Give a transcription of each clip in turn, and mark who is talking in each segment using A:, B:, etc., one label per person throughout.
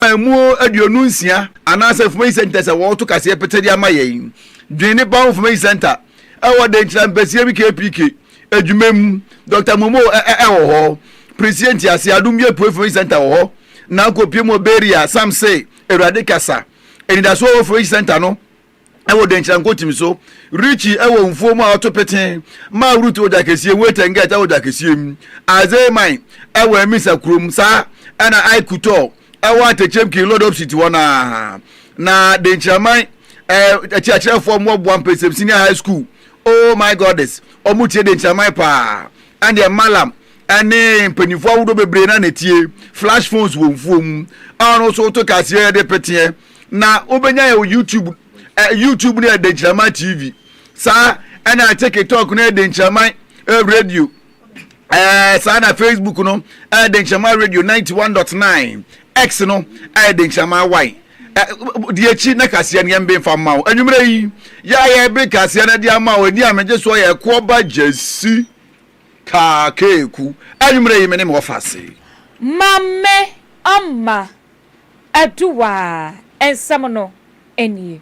A: mu aduonu nsia anase information center se wo to kase petedi amaye dwene ba information center e wo de nchira mpese bi KPK adwumam Dr. Momo wo ho president ase adumye information center wo ho na kopie mo beria sam say erade kasa enida so information center no e wo de nchira nkotim so richi e wo mfuo mu atopeten ma rutu oda kese wetenga ta oda kese mu azemai e wo emisa krom sa ana aikuto ewa techem ki load up city wana na de nchaman chiachira for mo bo ampesem senior high school. Oh my goddess omutie de nchaman pa and the malam ane mpanifo awudo bebre na netie flash phones wo mfuom ano so to kase de petie na obenya ya YouTube ne de nchaman TV sa ana TikTok ne de nchaman radio sa na Facebook no de nchaman radio 91.9 X no de nchama wai di echi na kase ne mbe fa mawo anwumre yi ya be kase na dia mawo di ameje so ya ko ba jesi ka keku anwumre yi me ne mo fase mamme amma aduwa ensam no enie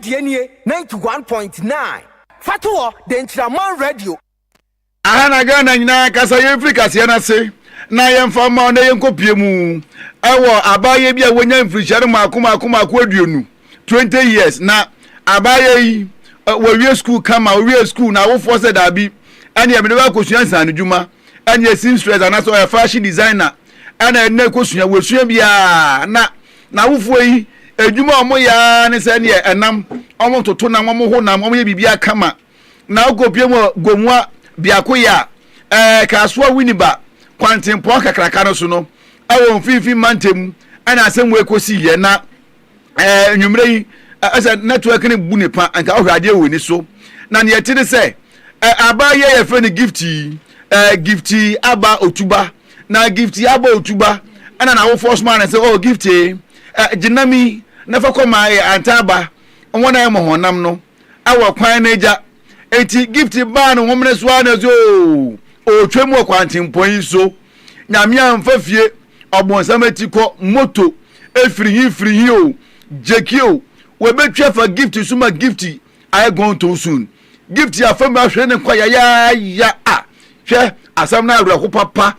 B: DNA 91.9 Fatuo Dentraman Radio
A: Ahana gana nyina kasa ye Africa se na se na ye mfa ma na ye nkopie mu ewo abaye bia wonya mfirihyare makoma aduonu 20 years na abaye yi wo school kama wo school na wo force da bi ane me ba kosua san djuma ane seamstress ana so fashion designer ana na kosua wo sua bia na wo fo yi edwuma omo ya ne se ne enam omo toto na omo ho na omo ye bibia kama na ogopie mo gomwa biako ya kaswa winiba kwantempo kakraka no so no awo mfifi mantem ana asem we kosi ye na nwumre yi asa network ne bu ne pa anka ohwade we ni so na ne yetire se abaye ye fe ne gifty aba otuba na gifty aba otuba ana na wo force man say oh gifty jinami na fa koma antaba wona e mo honam no awo kwan na eja eti gift ba no homne so ana zo o twemu kwantimpo yin so nyame amfa fie obonsam etiko moto efiri hi o jekio we betwa fa gift suma gift I going to soon gift ya fa ma hwe ne kwaya ya hwe asam na awra ko papa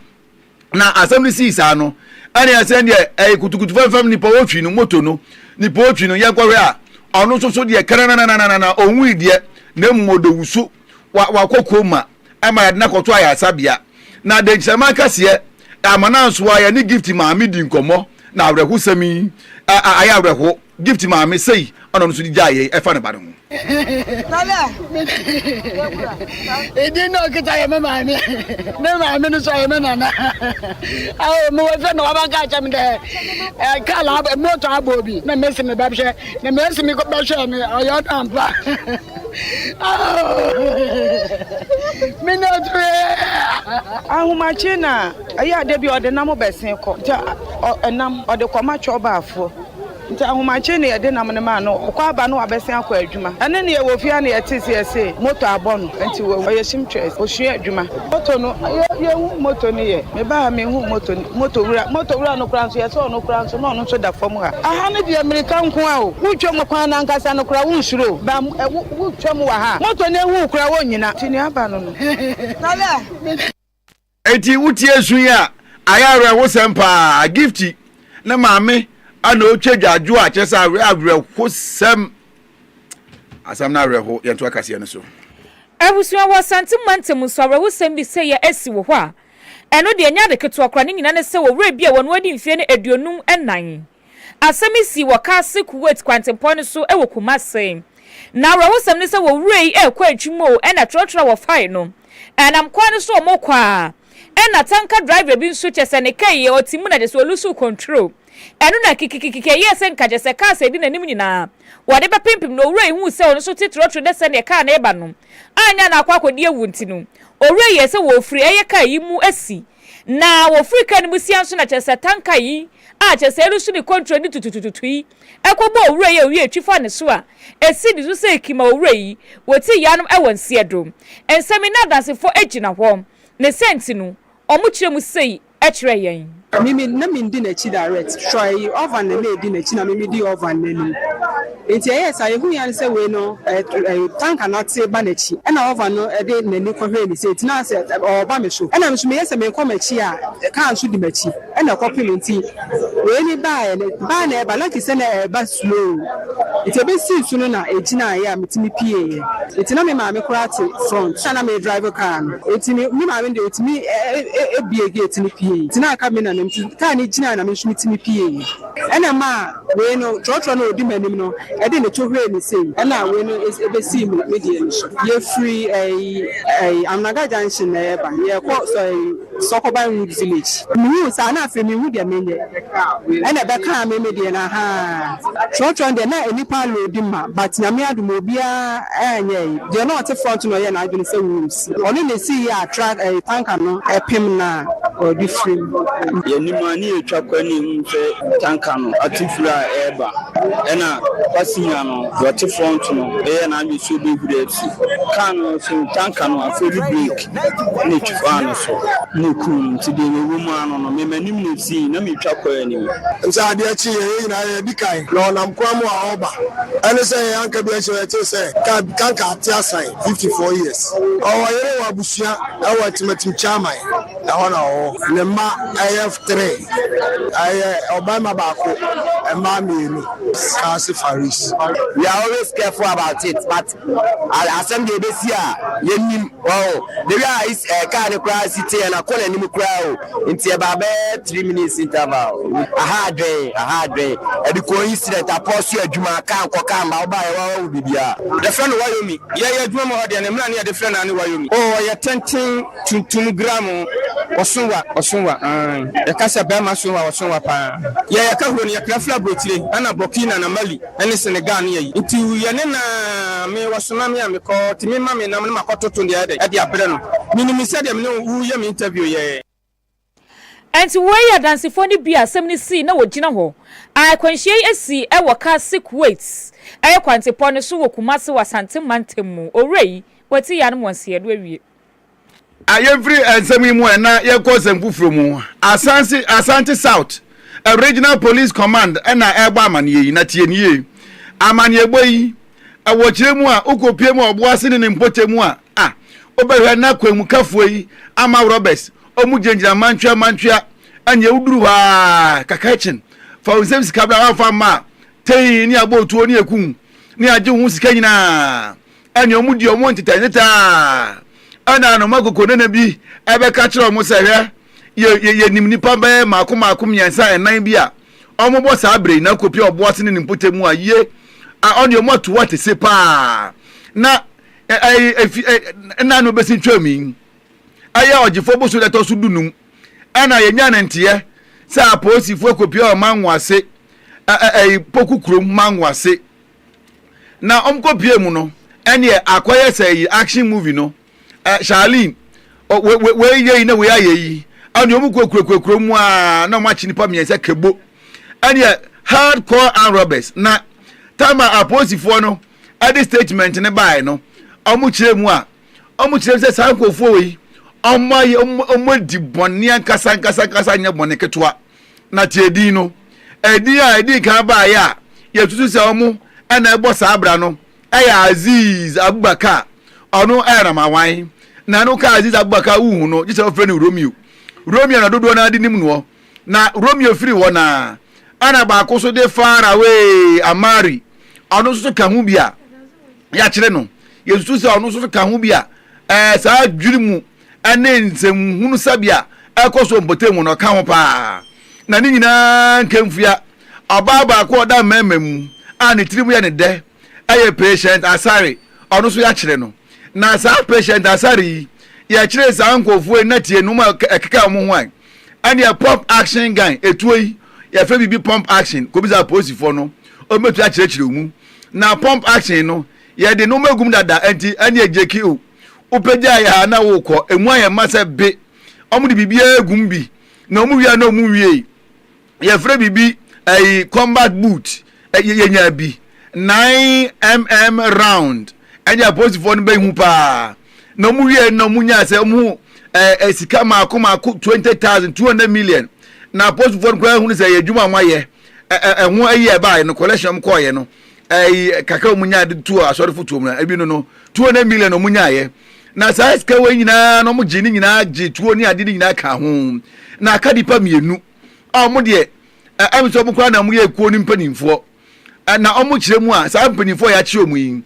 A: na asam ni si sa no ani asem de kutukutu fam ni pa wotwi no moto no ni pa wotwi no ye kware a ono so de kara na onwu de na mmodo wusu wa kokoma ama na koto aya sabia na de nchama kase amana nso aya ni gift ma mi di nkomo na awrehu sami aya awrehu gift ma mi sei ono nso di jaye e fa ne bade ho
C: Tala. Edi no kita ye me ma mi no so ye me nana. Awo mo we fe no wa ga cha mi de kala moto abobi na mesi me ba hwe na mesi mi ko ba hwe mi oyo ampa. Me no tue.
D: Ahumachi na aya de bi ode nam besen ko. Enam ode koma cho ba afo. Nta ahumachi na ye de nam ne ma no kwa aba no abesen akwa adwuma ene ne ye wofia na ye tisi ese moto abono nti wo ye simtres osua adwuma moto no ye hu moto ne ye me ba me hu moto wura no kra nso ye so no kra nso no no so da fam ha aha ne de amerika nko a o wutwam kwan na nkasa no kra wunsuro ba wutwam wa ha moto ne hu kra wonyina tini aba no no
C: Tala.
A: eti wutie suya ayara wo sempa gifty na maame ana otwedwadwo a chesa awre kosem asam na reho yento akase ne so
E: abusuwa wo santimantem so awre wo sem bi se ye asi wo ho a eno de nya de keto akra ne nyina ne se wo wre bia wo no adi mfie ne aduonum enan asami si wo ka se kuwait kwantempo ne so e wo kumase na awre wo sem ne se wo wre yi e kwa atwumo e na trotra wo fai no enam kwa ne so mo kwa e na tanka driver bi nso chese ne kai ye otimu na de so lusu control enu na kikikike yesen kaje se ka se di nanim nyina wode be pimpim no owura hu se ono so titrotro de se ne ka na eba no anya na akwa akodi ewu ntinu owura yese wo free eye ka yi mu asi na wo free ka ni musia nso na chese tanka yi a chese elu so ni control ni tutututui ekobo owura ye wi etwifa ne so a esi di so se kima owura yi woti yanom ewo nsie dom ensemina dansefo egina hom ne sentinu omuchire mu sei echire yen
F: mimi na mindi na chi direct try over na di na chi na mimi di over na ni enti yes I hu yan say we no tank na te ba na chi e na over no e de na ni ko hwe ni say tina say oba me so e na me so me yes me ko ma chi a kan so di ma chi e na ko pimenti we ni ba na e ba like say na e ba slow enti be see so no na ejina ya metimi pie enti na me ma me kura te front na me driver car enti me ma me de enti me e bie gate ni pie enti na aka me na ka ni jina na me so metimi pie ena ma we no trotro no odi manim no e de ne to hwe ni sei ena we no e be see me de ni so ye free amnaga junction na eba ye ko so Sokoban Road village mi sa na afi mi hu de menye ena be ka me de na ha trotro de na enipa load ma but na me adum obia enye de na ot front no ye na adwene say rooms oni ne see ya track tanker no epim na odi free
G: yenimani etwa kwani mfe tanka no atifura eba ena pasinya no dot front no e na mi so be gudefsi kan so tanka no afori break ni twa no so no kun ti de wo mu ano no me manim no si na mi twa kwani nsa ade achi ye na ye dikai no nam kwa mu a oba ene say anka bi achi we say tanka ati asai 54 years o yere wa busua e wa timatim chama na hona o ne ma IF3 Obama Bako and Mammy Kasi Faris. We are always careful about it, but I'll send you this year. Yenim, oh, the guy is a kind of city and a call and you crowd into about 3 minutes interval. A hard day, and the coincidence I post you a Juma can't come out by all be the friend of Wyoming. Yeah, Juma and a man near the friend and Wyoming. Oh, you're tempting to gram or Sunwa. The Casa Bama Sunwa or Sunwa pa. Yeah, Kahun, ya Krafla Brotile, Anna Burkina na Mali, and Senegal near you. Into Yanena, me was Sunami and me call Timima and Namakoto to the other at the Abrano. Minimum said them no who you interview ye.
E: And to where you dancing for the beer, 70 no Gina ho. I can share a sea, I work 6 weights. I can't upon a suwo Kumasi was Santimantemu, or Ray, what's the animal here, we.
A: Every and semi na ye cause and from Asante South, a regional police command, and a airbarman ye, not ye. Amanye boy, a watch yemua, uko piemo, boasin and importemua. Ah, over na kwemukafwe, ama Roberts, Omujenja Mantua, and Yudruwa, Kakachin, for Zems Cabra Fama, Tay near boat to near Kum, near Jones Kenya, and your moody wanted Taneta. Ana no mago konene bi ebe ka kire omo se hwe ye nim nipa ba makom yansa enan bi a omo bo sa abre na kopi obo asene ni mpotemu a ye on your moto what say pa na na no besi twami aya ogifo bo so leto so dunum ana ye nya na ntie sa posifo kopi o manwase pokukrum manwase na omkopie mu no ene akoye say action movie no Charlene we ye na we ayi and you kwekrekrekro mu a na ma chinipa miense kebo and hardcore and robbers na tama aposifo no at the statement ne bai no omu kire mu a omu kire se sankofo we omo di bonni ankasa nya bonni ketwa na tiedi no edi kan ba ya ye tutu se omu na ebo sa abra no aya Aziz Abubakar ono era mawan na no ka Aziz Abubakar wu no jise ofre ni Romeo na dodo na adi nim no na Romeo free wona ana ba ko so de far away Amari ono so ka hu bia ya kire no yesu se ono so ka hu bia sa dwiri mu ane nsem hunu sabia ekoso mbotemu no ka ho pa na ni nyina nkemfia ababa ko da memem ani tirimu ya ne de aye patient asare ono so ya kire no na sa patient asari ya kire sa nkofu na tie no ma ekeka mo hwan and ya pop action guy etuoi ya fe bibi pump action ko bi za police for no o metu a chire mu na pump action no ya de no magum dada anti ani ejeki o upeja ya na wo ko emu aye masa be omu de bibi egum bi na omu wi na omu wi ya fe bibi combat boot yenya bi 9mm round anya police for no be hu pa na omu wi na omu nya se omu sika mako 20,000 200 million na post for kwa hu say adwuma maye ehwo ayi ba no collection ko ye no kaka omunya de tu asori foto mu na ebi no 200 million omunya ye na sa sika we nyina no mu gini nyina gi tuo ni ade nyina ka ho na aka dipa mienu mu de am so mu kwa na mu ye kuo ni mpanimfo na omu kire mu a sa mpanimfo ya kire omu yi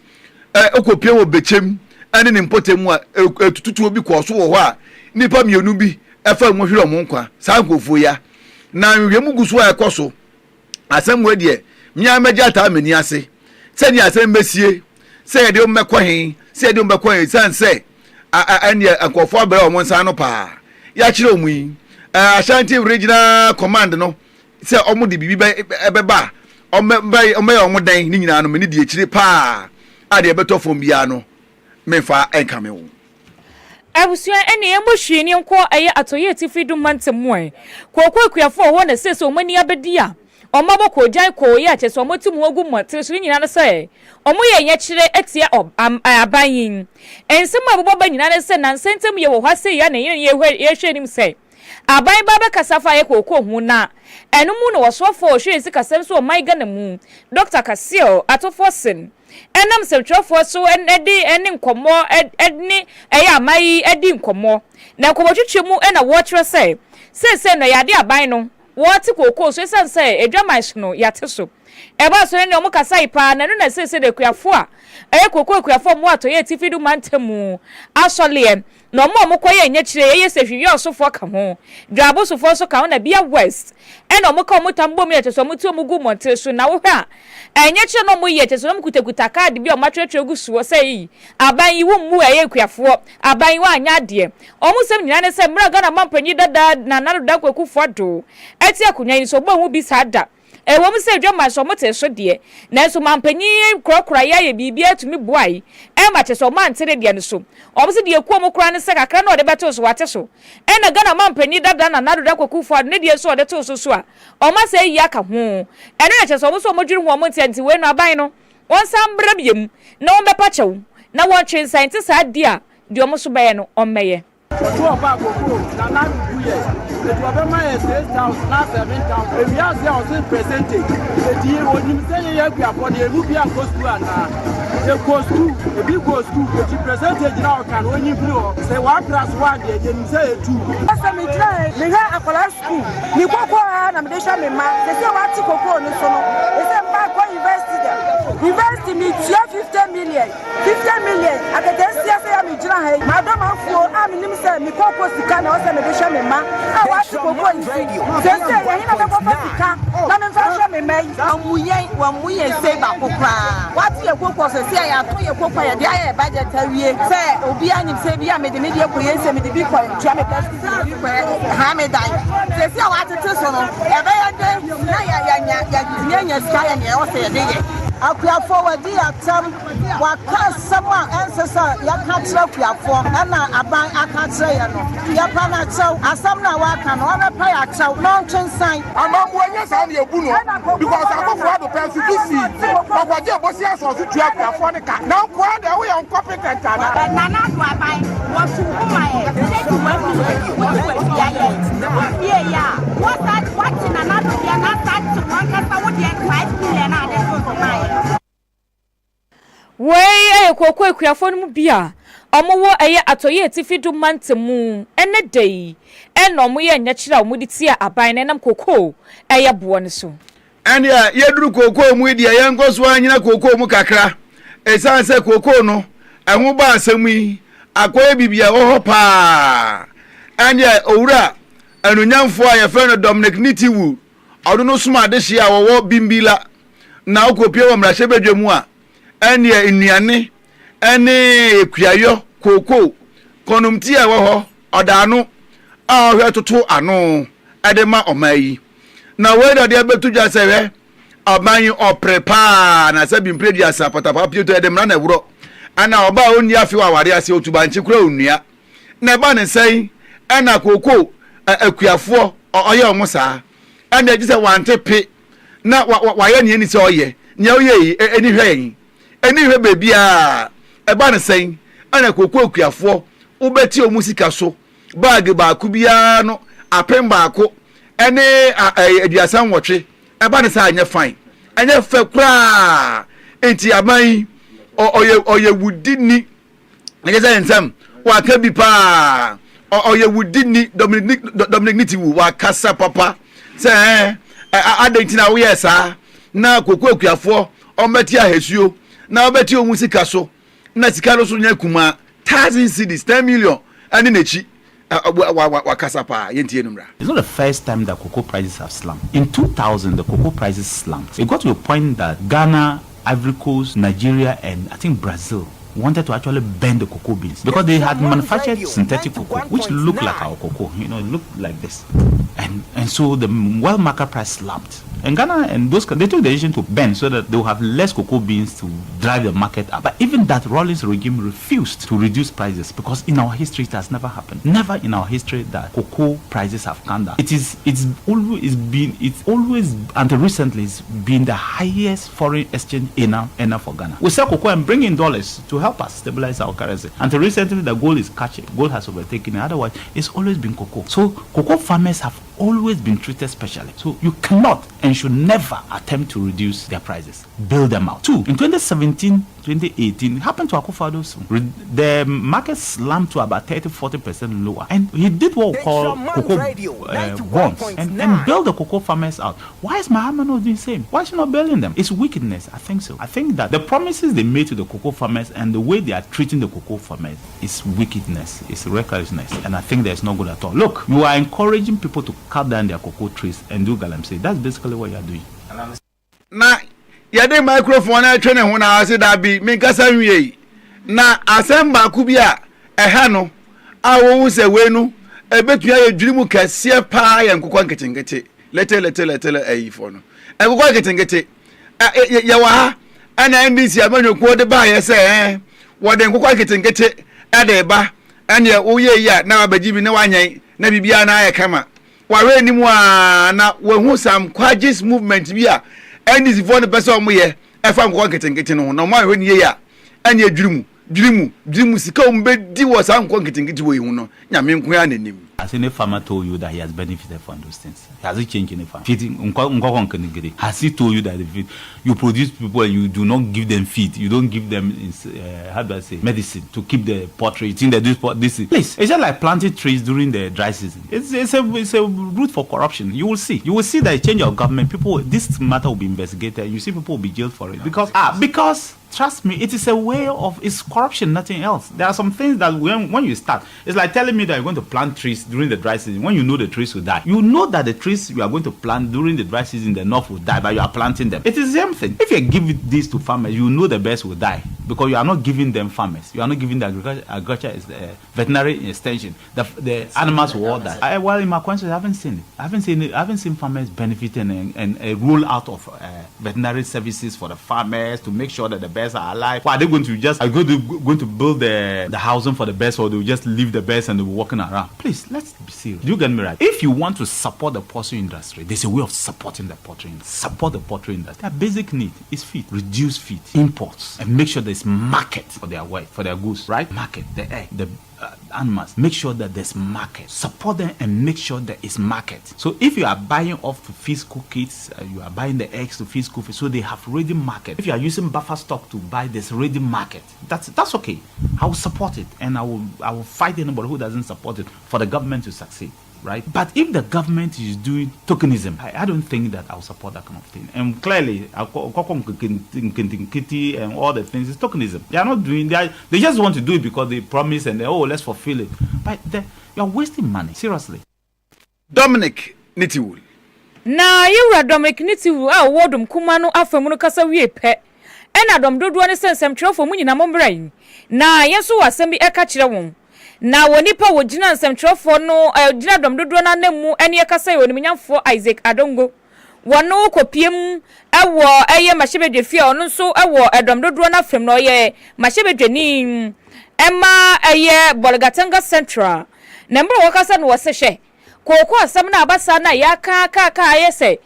A: okopie wo bechem ane ne mpotemu a tututu obi ko so wo ho a nipa mienu bi efa mu hwere omo nkwa sa nkofo ya na nhwemu guso a ekoso asem we de mia meja ta mani ase se ni asem mesie se ye de mmekọ hen se ye de mmekọ hen sanse ane akofo abere omo nsa no pa ya kire omu yi Ashanti regional command no se omo de bibi ebeba omo dan ni nyina no me ni de kire pa a de beto fom bia no mefa enkame wo
E: Abusua ene emohwe ni nko aye atoye ti freedom mantemu e kokwakuafo wo na sese omani abedi a omabo ko jan ko ye ache so motimu ogu motre so nyina na se omo ye nya kire etia abayin ensem abobọ ba nyina na se na sentem ye wo hwase ya na ye hwe nim se aban baba kasafa ye kokko hu na enu mu no wosofo hwe esi kasem so omaiga na mu Dr. Kasio atofosin enam semtrofo so edi nkomo edni eya mai edi nkomo na nkobotwetwe mu na wotre say na yade aban no woti kokko so sense edwamansh no yate so eba so ne omukasa ipa na no na sese de kuafo a kokko kuafo mu atoye tifidu mantemu asole no mo koye nya kire ye se hwiwe osofo ka ho dwabo sofo so ka ho na bia west eno mo ka mo tambo mi ete so mo tu mo gu monte so na wo hwa enya kire no mo ye ete so mo kutakuta card bia o matwetwe gu so sei aban yi wo mu eye kuafo aban wa anya de o mo sem nyina ne se mra ga na mampanyi dada na naro da kwaku fodo eti akonya ni so bo hu bi sada wo mu se dwama so mo te so de na so mampanyi krokra ya ye bibia tumi boai ma te so man tere de ne so o mo se de ku mo kra ne se kakra na o de beto so wate so na ga na mampanyi dada na naro da kwaku fodo ne de so o de to so a o ma se yi aka ho na che so mo so mo dwiru ho mo nti we no aban no won sam bra biem na won be pa chew na won twen scientist adia de o mo so be no o meye
H: Two of our na na 2 years. The government is 6,000, now 7,000. If you are saying percentage, the deal when you say you have for the movie and goes to and the goes to the big goes to the percentage now can when you know say 1 + 1 you say 2.
D: Asa mi try me ha akola school. Ni koko na me sha me ma. Say what koko no so no. E say mba go university there. University me 50 million. 50 million. Akete sia say me jira ha. Madam afuo am nim say me koko sika na o say me de sha me ma. Ah what koko ni say say ya hina be koko sika. Na me fa sha me mai. Amuye say ba kokra. What ye koko say ya to ye koko ya dia ya budget awie. Say obi anyim say bia me de media ko ye say me de bi ko tua me past ha me dai. Say what it is no. E be ya de na ya nya sky ya o say de ye. Akuafo wadi atam waka sama ancestor yakatra akuafo na aban akatra ye no yapa na chaw asam na waka no ona pa ya chaw no ntwensan
I: amamuanya sa na ebu no because akofo ado perfisi akwaje bosi aso so tua akuafo ne ka na nko ade we yon competent ana
J: na do aban wo su kuma ye say to ma fi ya ye ya what na na do ya na start to contract what the 5 million na de for my
E: wey kokko ekuafo no mu bia omowo eye atoye tifidu mantemu ene dei eno ye nya kira omo ditia aban na nam kokko eye bo ne so
A: ene ya yeduru kokko mu dia yenkoso anyina kokko mu kakra esanse kokko no ehwo ba asemu yi akoye bibia wo ho pa ene owura anunyamfo a ye fe no Dominic Nitiwu odo no suma de hia wo bimbila na okopie wo mrahye bedwemu a ene enuane ene ekuayo kokko konumti a wo ho odanu a hwe toto ano edema omayi na we da de betu dwa se we aban oprepa na se bi mpredi asa patapa pieto edem na wuro ana oba oni afi wa ware ase otuba nchi kura onua na ba ne sei ana koko akuafo oye omusa ana gise wante pe na waye ne ni se oye nya oye eni hwe eni hwe bebia ba ne sei ana koko akuafo ubeti omusika so bag ba ku bia no apem ba ko ene aduasa nwotwe ba ne sa anya fine anya fe kura enti aban oye wudini ngeza ensam wa ka bi pa oye wudini Dominic Nitiwu wa kasa papa se adenti na wo yesa na koko akuafo ometi ahesuo na obeti omusika so na sika no so nya kuma 1,000 cedis 10 million ani nechi wakasa pa yentie numra.
K: It's not the first time that cocoa prices have slumped. In 2000 the cocoa prices slumped. It got to a point that Ghana, Ivory Coast, Nigeria and I think Brazil wanted to actually bend the cocoa beans because they had manufactured synthetic cocoa which looked like our cocoa, it looked like this, and so the world market price slumped. And Ghana and those they took the decision to bend so that they will have less cocoa beans to drive the market up. But even that Rawlings regime refused to reduce prices because in our history it has never happened. Never in our history that cocoa prices have come down. It's always until recently it's been the highest foreign exchange earner for Ghana. We sell cocoa and bring in dollars to help us stabilize our currency. Until recently the gold is catching, gold has overtaken it. Otherwise it's always been cocoa. So cocoa farmers have always been treated specially. So you cannot and should never attempt to reduce their prices. Build them out. 2. In 2017, 2018, it happened to Akufo-Addo. The market slumped to about 30-40% lower. And he did what we call cocoa bonds and build the cocoa farmers out. Why is Mahama not doing the same? Why is he not building them? It's wickedness. I think so. I think that the promises they made to the cocoa farmers and the way they are treating the cocoa farmers is wickedness. It's recklessness. And I think that's not good at all. Look, you are encouraging people to cut down their cocoa trees and do galamsey. That's basically what you are doing.
A: Na yade microphone na twene ho na ase da bi me kasa nwie na asemba ku bia eha no awo se we no ebetua ye dwirimu kase pa ye nkokwa nketenkete lete ayifo no nkokwa nketenkete ye wa ha ana NDC amanyokuo de ba ye se wo de nkokwa nketenkete ade ba ane wo ye ya na abaji bi na wanyan na bibia na aye kama ware ni mu a na wehu sam quagis movement bi a NDC for the person omo ye e fa nkokwa nketenkete no na mo ahwe ni ye ya ane dwirimu sika ombedi wo sam nkokwa nketenkete wo yihu no nyame nko ya nanim.
K: Has any farmer told you that he has benefited from those things? Has he changed any farm? Has he told you that you produce people and you do not give them feed? You don't give them, how do I say, medicine to keep the poultry? You think that this is... Please, it's just like planting trees during the dry season. It's a route for corruption. You will see that a change of government, this matter will be investigated. You see people will be jailed for it. Because trust me, it is a way of, it's corruption, nothing else. There are some things that when you start, it's like telling me that you're going to plant trees during the dry season when you know the trees will die. You know that the trees you are going to plant during the dry season, the north will die, but you are planting them. It is the same thing. If you give this to farmers, you know the best will die because you are not giving them farmers. You are not giving the agriculture veterinary extension. The animals will all die. Well, in my country, I haven't seen it. I haven't seen farmers benefiting and a roll out of veterinary services for the farmers to make sure that the bears are alive. Well, are they going to just going to build the housing for the bears, or they will just leave the bears and they'll be walking around? Please, let's be serious. Do you get me right? If you want to support the poultry industry, there's a way of supporting the poultry industry. Support the poultry industry. Their basic need is feed. Reduce feed, imports, and make sure there's market for their goods, right? Market, the egg, the animals. Make sure that there's market. Support them and make sure there is market. So if you are buying off to feed school kids, you are buying the eggs to feed school kids, so they have ready market. If you are using buffer stock to buy this ready market, that's okay. I will support it, and I will fight anybody who doesn't support it for the government to succeed. Right? But if the government is doing tokenism, I don't think that I'll support that kind of thing. And clearly, and all the things is tokenism. They are not doing that. They just want to do it because they promise and let's fulfill it. But you're wasting money. Seriously.
A: Dominic Nitiwu.
E: Na you Dominic Nitiwu wodum kumano afemunu kasa wie pe. Ena dom dodo ne sensem twefo mu nyina mombrai. Na yeso wasem bi eka kire won. Na wonipa wogina nsɛmtwerɛfo no gina dom dodo na namu ane yakasa yo nimnyamfo Isaac Adongo wono kopiem ewo eye machebedwe fie ono so ewo edom dodo na fem no ye machebedwe ni ema eye Bolgatanga Central number wakasa no wose koko asem na abasa na ya ka ayese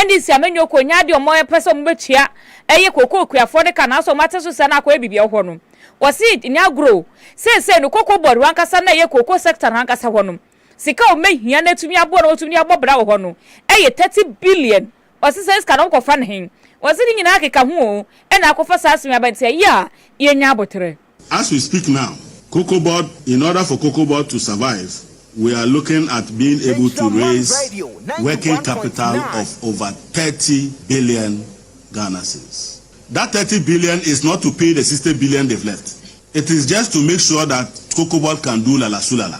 E: ndc amenyo konya de omo pese ombetua eye koko kuafo de kana so mate so se na akwa bibia ho no wose nya grow se no koko board wankasa na ye koko sector wankasa ho no sika o mehia na tumi abo na otumi abo bra ho no eye 30 billion wose se ska no kofa ne wose ni nyina akeka ho e na akofa sa asemi abantia ya ye nya abotre.
L: As we speak now, Cocoa Board, in order for Cocoa Board to survive, we are looking at being able to raise working capital of over 30 billion Ghana cedis. That 30 billion is not to pay the 60 billion they've left. It is just to make sure that Cocoa Board can do lala sulala.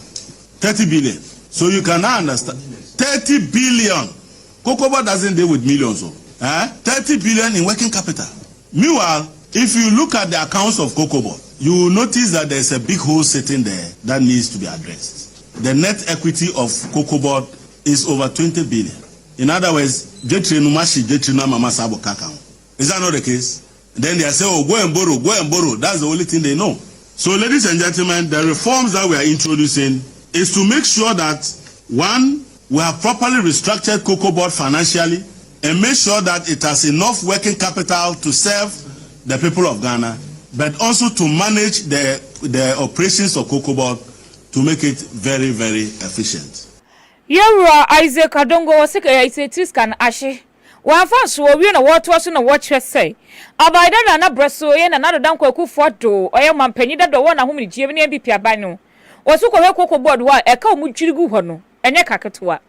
L: 30 billion. So you can now understand. 30 billion. Cocoa Board doesn't deal with millions. 30 billion in working capital. Meanwhile, if you look at the accounts of Cocoa Board, you will notice that there's a big hole sitting there that needs to be addressed. The net equity of Cocoa Board is over 20 billion. In other words, is that not the case? Then they say, oh, go and borrow. That's the only thing they know. So, ladies and gentlemen, the reforms that we are introducing is to make sure that, one, we have properly restructured Cocoa Board financially and make sure that it has enough working capital to serve the people of Ghana, but also to manage the operations of Cocoa Board to make it very, very efficient.
E: Yara Isaac Adongo was sick a can ashe. One fast will win a water was in a watch say. Abida and a brasso and another danko photo or your man penny that the one whom the Jimmy and BP abano. Was who Cocoa Board while a cow muchigu hono and a cacatoa.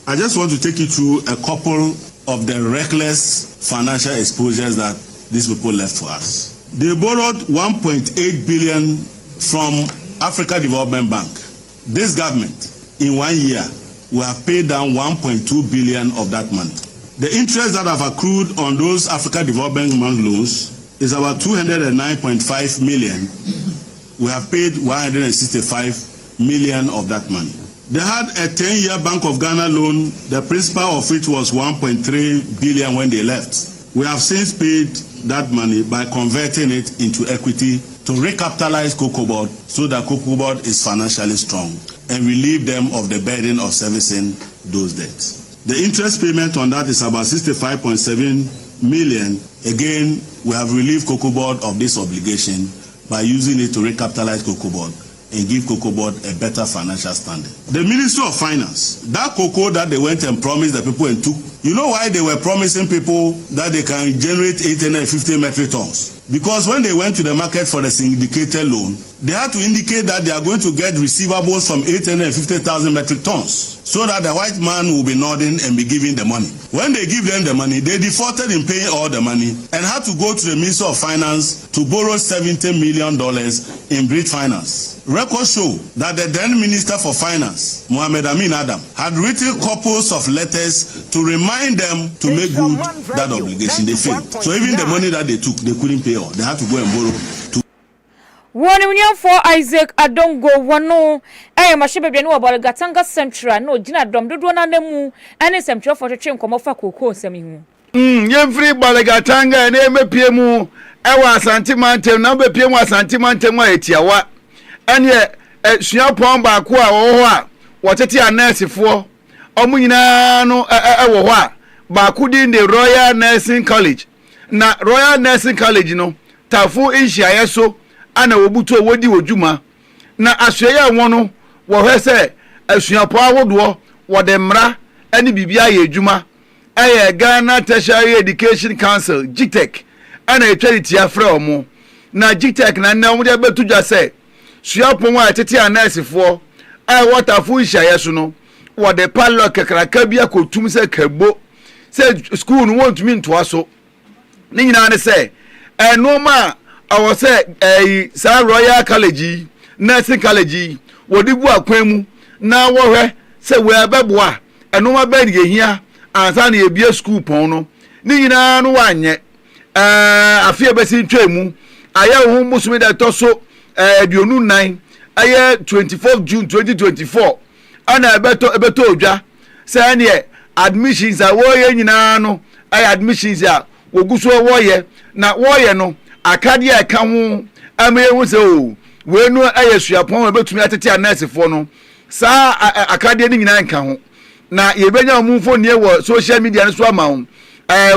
L: I just want to take you through a couple of the reckless financial exposures that these people left for us. They borrowed 1.8 billion from Africa Development Bank. This government, in 1 year, will have paid down 1.2 billion of that money. The interest that have accrued on those Africa Development Bank loans is about 209.5 million. We have paid 165 million of that money. They had a 10-year Bank of Ghana loan, the principal of which was 1.3 billion when they left. We have since paid that money by converting it into equity to recapitalize Cocoa Board so that Cocoa Board is financially strong and relieve them of the burden of servicing those debts. The interest payment on that is about 65.7 million. Again, we have relieved Cocoa Board of this obligation by using it to recapitalize Cocoa Board and give Cocoa Board a better financial standing. The Ministry of Finance, that cocoa that they went and promised the people and took, you know why they were promising people that they can generate 850 metric tons? Because when they went to the market for the syndicated loan, they had to indicate that they are going to get receivables from 850,000 metric tons so that the white man will be nodding and be giving the money. When they give them the money, they defaulted in paying all the money and had to go to the Ministry of Finance to borrow $70 million in bridge finance. Records show that the then Minister for Finance, Mohamed Amin Adam, had written couples of letters to remind them to make good that obligation. They failed. So even the money that they took, they couldn't pay all. They had to go and borrow to
E: one million for Isaac Adongo wano mashebe no Bolgatanga Central no Gina dom dodo na nemu ene semtro for twe nkomo fa koko semi hu
A: yemfri Bolgatanga na emepie mu ewa Asante Mantem na bepie mu Asante Mantem a etiawa ene suapon ba ko a wo ho a wotete anesefo omu nyina no wo ho a ba ku di the Royal Nursing College na Royal Nursing College no tafu ihia yeso ana wobuto wodi wodjuma na asuya wono wo hwese asuapo awodo wo de mra ani bibia ye adwuma Ghana Tertiary Education Council GTEC ana etwaliti afre omo na GTEC na na omo de betudwa se suapo wa tete anasefo watafu ihia yeso no wo de padlock kakraka bia kotum se kagbo se school no wontumi ntoa so ni nyina ne se enoma awo se sa Royal College Nursing College wodi bu akwanu na wo hwe se we abeboa enoma ba ni ehia ansa na ebie school pon no ni nyina no wanye afie besi twemu aya wo musumi da toso aduonu 9 aya 24 June 2024 ana ebeto odwa se ne admissions a woye nyina no ay admissions a woguso woye na woye no akade a ka ho amaye se o we no ayasuapon betumi atete anasefo no saa akade ni nyina nka ho na yebenya omufo nie wo social media no so ama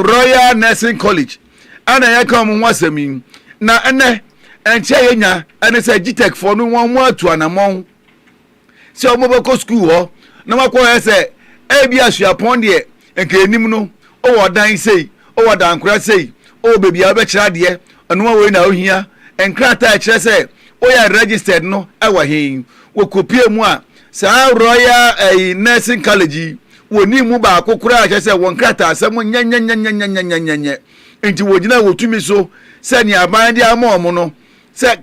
A: Royal Nursing College ana ya ka mo wasami na ene enche yenya ene se GTech for no won mo atu anamon se o mo beko school ho na makwa se ebi asuapon de enka enim no o wodan sei o wodan kura sei o bebi a be kira de eno we na ohia enkrata kire se o ya registered no ewa hin wo kopie mu a sa Royal Nursing College woni mu ba kokura kire se won krata asem nyanyanyanyanyanyanye enti wogina wotumi so se ni aban de amom no se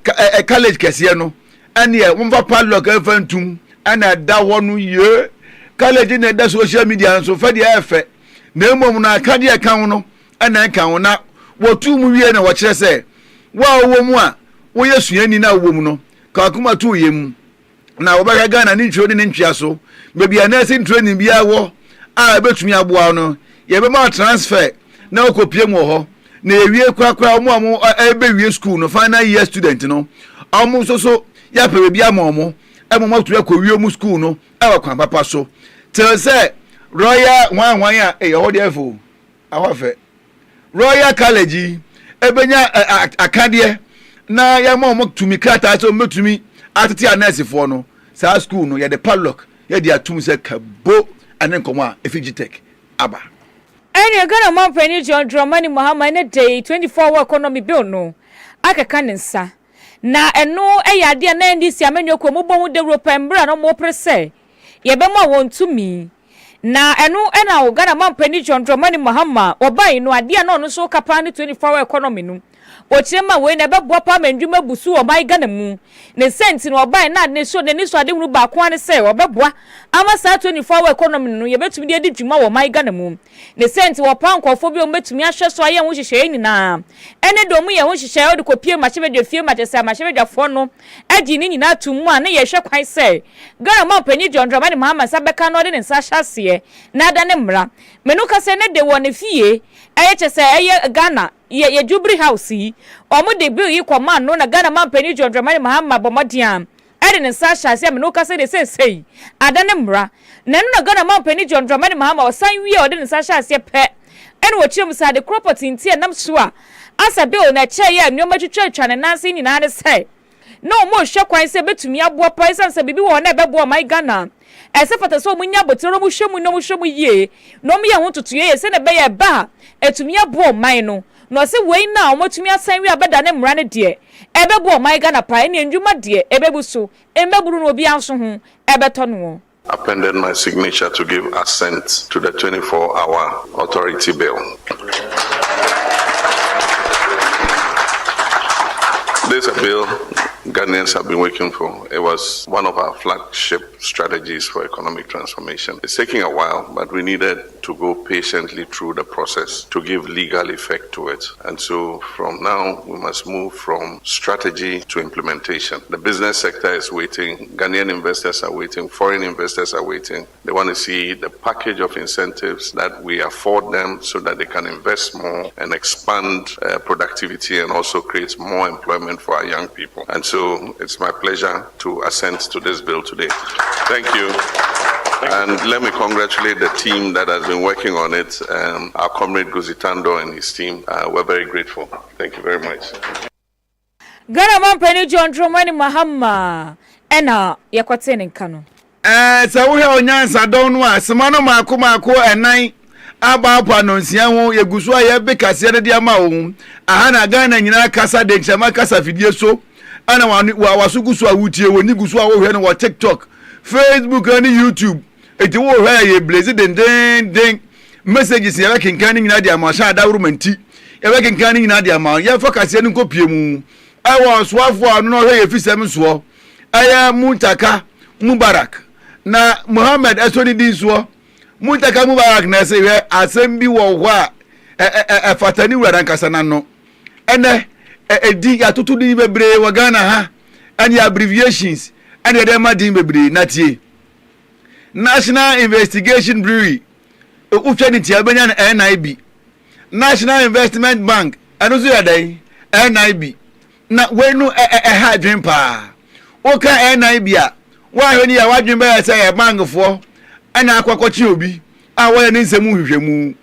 A: college kese no ane e won fa padlock efantum ana da wonu ye college na da social media so fa de efe na emom na akade e kan no ana kan wo na wotu mu wie na wo kire se wa wo mu a wo yesuani na wo mu no ka kuma tu ye mu na wo ba Ghana ni ntwe ni ntwia so bebi nursing training bia wo a betumi aboa no ye be ma transfer na okopie mu ho na ewie kwakwa omo ebe wie school no final year student no omo so ya pe bia mo emo tu akɔwie mu school no awa kwan papa so tell say Royal wan ya ho de fo ahofe Royal College ebenya akade na ya mo tumi krata so metumi atete anasefo no sa school no ye de padlock ye de atum se kabo anen komo a efigitech aba
E: anya Ghana man pani John Dramani Muhammad na day 24 economy bill no akeka nensa na eno eyade na ndisi amenyoko mo bohu de ropembra no mo prese ye be mo wontumi na eno ena Ghana man pani John Dramani Muhammad obai no ade na no so kapa ni 24 economy no ochema we na beboa pa mandwuma busu o mai Ghana mu ne senti no obai na ne so ne so ade hunu ba ko ane se obeboa ama sa 24 economy no ye betumi de dwuma wo mai Ghana mu ne senti wo pa nkofo bi o betumi ahwe so aye ho hyehyɛ ni na ene do mu ye ho hyehyɛ o de kopie ma chebe de fie ma tese ma chebe de fo no agi ni nyina tumu a ne ye hwe kwan se Ghana man panyi John Dramani Muhammad sabeka no de ne nsa hyase na da ne mra menu ka se ne de wo ne fie aye chese aye Ghana ye Jubilee House yi omo de bill yi command no na Ghana man panyi John Dramani Muhammad bomodian ade ne nsa hyase menu ka se de sei ada ne mra na no na Ghana man panyi John Dramani Muhammad osan wi o de ne nsa hyase pe ene wo chiem sa de property ntie nam so a asa bill na che ya nyoma twetwa ne nanse ni na de sei no mo hwe kwan se betumi aboa price se bibi wo na bebo my Ghana ese fata so munya botoro mu hwemu no mu hwemu yie no mu ye ho tutuye se ne be ye ba etumi aboa my no se wei na omotumi asan wi abeda ne mra ne de ebebo my Ghana pa ne ndwuma de ebebu so embeburu no obi anso ho ebeto no.
M: Appended my signature to give assent to the 24-hour authority bill. This is a bill Ghanaians have been working for. It was one of our flagship strategies for economic transformation. It's taking a while, but we needed to go patiently through the process to give legal effect to it. And so from now, we must move from strategy to implementation. The business sector is waiting. Ghanaian investors are waiting. Foreign investors are waiting. They want to see the package of incentives that we afford them so that they can invest more and expand productivity and also create more employment for our young people. And so it's my pleasure to assent to this bill today. Thank you. And let me congratulate the team that has been working on it. Our comrade Guzitando and his team. We're very grateful. Thank you very much.
E: Ghana man panyi John Dramani Muhammad ena yakwatene nkano.
A: So we have onyansa don no asema no mako enan aba apa no nsia ho yegusu aye be kase de dia ma wo aha na Ghana nyina kasa de nchama kasa fidie so ana wa sugusu awutie woni gusu awo hwe no wa TikTok, Facebook and YouTube eti wo hwe ye blaze den messages ya kinkan nyina dia ma sha da rumanti ya be kinkan nyina dia ma ya focus ni kopie mu awo soafo anu no hwe ye fisem so aya Muntaka Mubarak na Muhammad Asoni dinso Muntaka Mubarak na se we asem bi wo ho a fatani wura nkasa na no ene edi atutu di bebre wa Ghana ha and abbreviations and the dem din bebre natie National Investigation Bureau utwa ni tia benya na NIB National Investment Bank anu so ya dai NIB na wenu ha adwen pa oka NIB a wa hwe ni ya wadwen ba ya say ya bank fo ana akwakochi obi a wo ya ni nsemu hwehwemu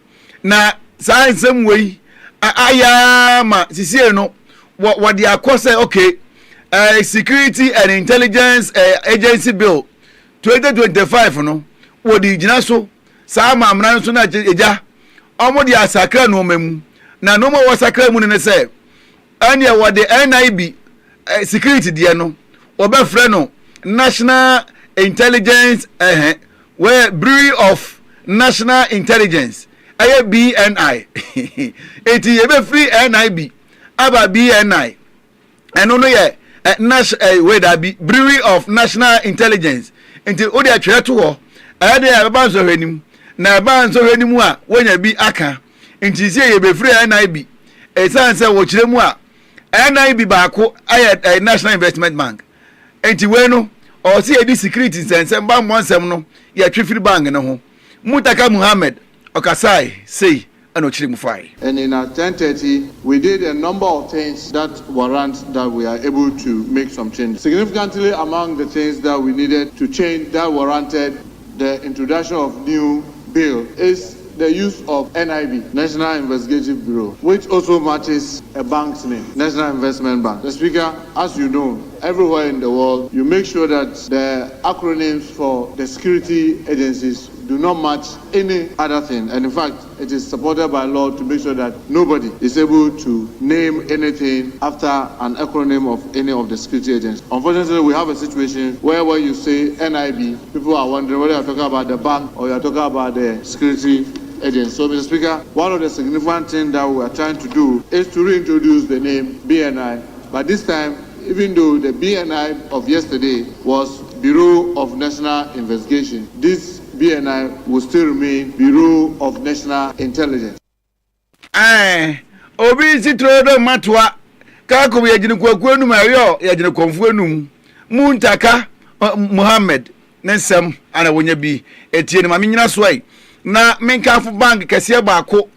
A: na saa nsem wei aya ma sisie no what the akose okay Security and Intelligence Agency Bill 2025 no wo di gina so saa ma amna so na eja omo di asakra no memu na no mo wasakra mu ne se anya wo de NIB security die no obefre no National Intelligence where Bureau of National Intelligence BNI eti ebe free NIB aba BNI eno no ye where that be Bureau of National Intelligence enti odi atwe to ho ade ya ba nso hwenim na ba nso hwenim a wonya bi aka enti sie ye be free NIB esanse wo kire mu a NIB baako aye National Investment Bank enti we no o si edi security sense ba mo nsem no ye twefiri bank ne ho Mutaka Muhammad Okasai say and
N: in our 10:30, we did a number of things that warrant that we are able to make some changes. Significantly, among the things that we needed to change that warranted the introduction of new bill is the use of NIB, National Investigative Bureau, which also matches a bank's name, National Investment Bank. The Speaker, as you know, everywhere in the world, you make sure that the acronyms for the security agencies do not match any other thing. And in fact, it is supported by law to make sure that nobody is able to name anything after an acronym of any of the security agents. Unfortunately, we have a situation where when you say NIB, people are wondering whether you're talking about the bank or you're talking about the security agents. So, Mr. Speaker, one of the significant things that we are trying to do is to reintroduce the name BNI. But this time, even though the BNI of yesterday was Bureau of National Investigation, this BNI will still remain Bureau of National Intelligence.
A: Obi sitrodo matwa ka ko ye jini kwaku enum ayo ye jini konfu enum Muntaka Muhammad nensem ana wonya bi etie ne ma menyina so ai na menkafu bank kase baako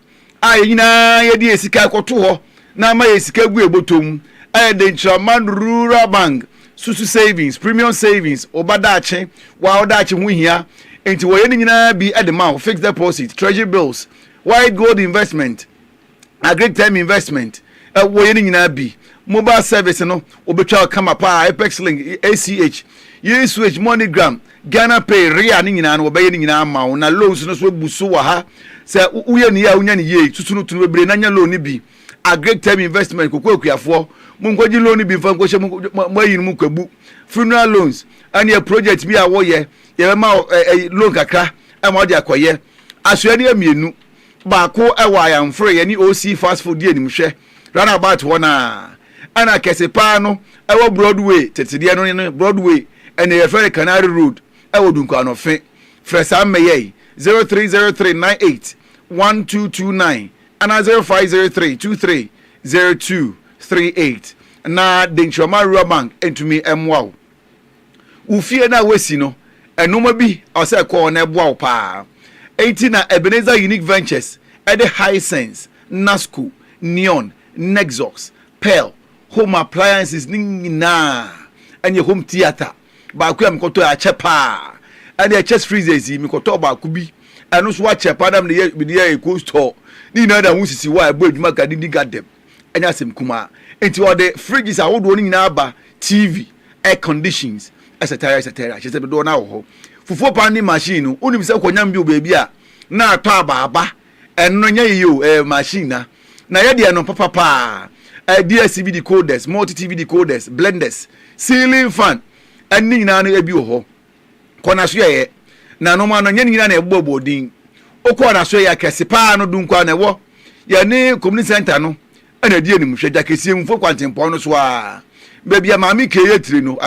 A: a yina ye di esika koto ho na ma esika gu ebotom a de Ntraman Rural Bank Susu Savings Premium Savings obadache wa odache hu hia enti wo ye nyina bi edema fixed deposit treasury bills white gold investment agri term investment wo ye nyina bi mobile service no obetwa kama pa Apex Link ACH USH MoneyGram Ghana Pay Ria ni nyina no obeye ni nyina ma na loans no so busu wa ha se uye ni ya unya ni ye tutunu tunu bebre na nya loan ni bi agri term investment kokuakuafo munkoji loan bi fa nkohye mo ayin mu kwabu funeral loans and your project bi a wo ye ma loan kakra e ma odi akoye aso ani amienu baako e wa ya mfre ye ni OC fast food die nimhwe run about one ana kese pa no e wo Broadway tetede no Broadway and e fere Canary Road e wo dunko anofe fresa meye 0303981229 ana 0503230238 na the Ntraman Rural Bank entumi emwa ufie na wesi no enoma bi ose ko na eboa pa enti na Ebenezer Unique Ventures ede Hisense Nasco Neon Nexus Pearl Home Appliances nina enye home theater ba ku am koto a chepa ade a chest freezers mi koto ba ku bi eno so wa chepa dam ne bi ye eco store ni na da hu sisi wa ebo adwuma ka didi gadem enya sem kuma enti ode fridges awodo ni nyina aba TV air conditions etc she say do na wo fufu pan machine unim se kwanyam bi obebi a na ato aba eno nya yiyo machine na ye de no papa DSTV decoders multi TV decoders blenders ceiling fan eni nyina no ebi ho kona so ye na no ma no nya nyina na egbobo din okọ na so ye kese pa no dunkwa na wo ye ni community center no ana die nim hwe jakesi mfo kwantempo no so a baby amami keye tire no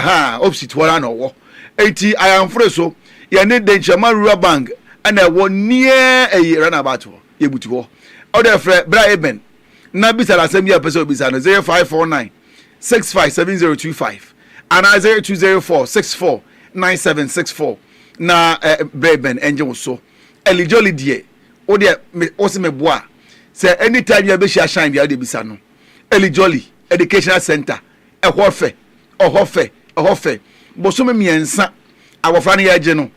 A: opposite wora na wo enti I am free so ye ni the Ntraman Rural Bank ana wo near a runabout ye buti ho order frɛ bra eben na bisala asem ya pese obisa no 0549 657025 and 0204 649764 na bra eben engine so elijoli die o de o se me boa say anytime you be shine bia de bisa no Eli Jolly Educational Center hofe bosome miensa abofra no ye gye no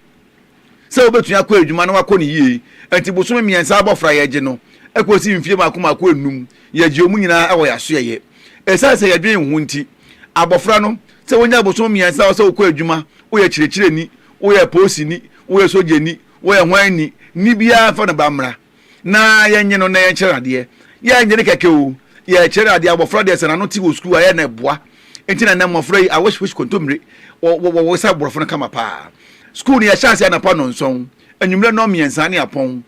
A: say obetua akọ adwuma na wakọ ne yie enti bosome miensa abofra ye gye no ekosi mfie makọ enum ye gye omu nyina awo ya so ye esa say ye dwen hu nti abofra no say wonya bosome miensa o say okọ adwuma o ye kirekire ni o ye posi ni o ye soje ni o ye hwan ni bia fa na bamra na ye nye no na ye kyerade ye nye ne keke o ye kyerade abofra de se na no ti wo school aye na boa enti na mofra yi awish kontomre wo sa borofo no kama pa school ni ya chance na pa no nson anwumre no miensa ne apon